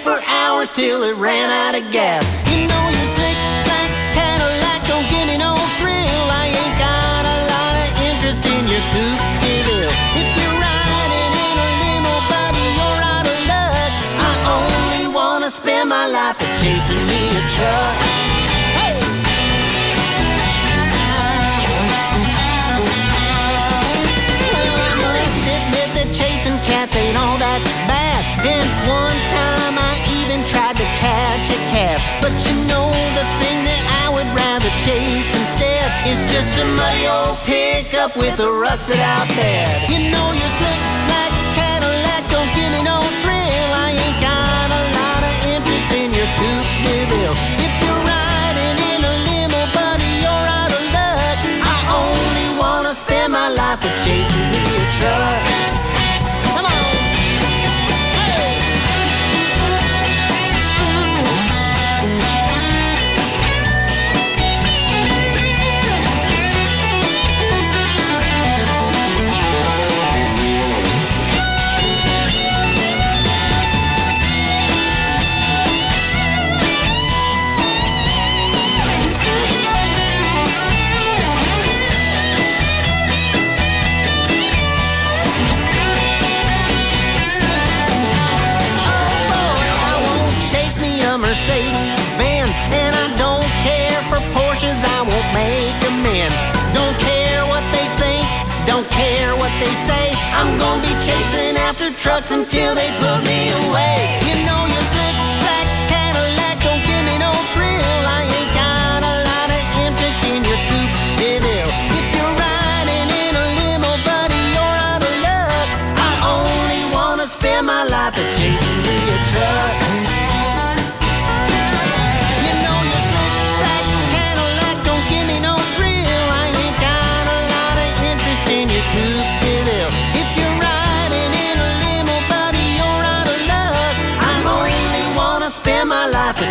for hours till it ran out of gas. You know your slick black Cadillac don't give me no thrill. I ain't got a lot of interest in your coupe de ville. If you're riding in a limo, buddy, you're out of luck. I only wanna spend my life at chasing me a truck. Hey! Well, I must admit that chasing cats ain't all that bad. And one time I even tried to catch a cab. But you know the thing that I would rather chase instead is just a muddy old pickup with a rusted out bed. You know your slick black Cadillac don't give me no thrill. I ain't got a lot of interest in your coupe de ville. If you're riding in a limo, buddy, you're out of luck. I only wanna spend my life with chasing me a truck. Come on! Mercedes-Benz, and I don't care for Porsches, I won't make amends. Don't care what they think, don't care what they say. I'm gonna be chasing after trucks until they put me away. You know your slick black Cadillac don't give me no thrill. I ain't got a lot of interest in your coupe de ville. If you're riding in a limo, buddy, you're out of luck. I only wanna spend my life at chasing me a truck. Spend my life with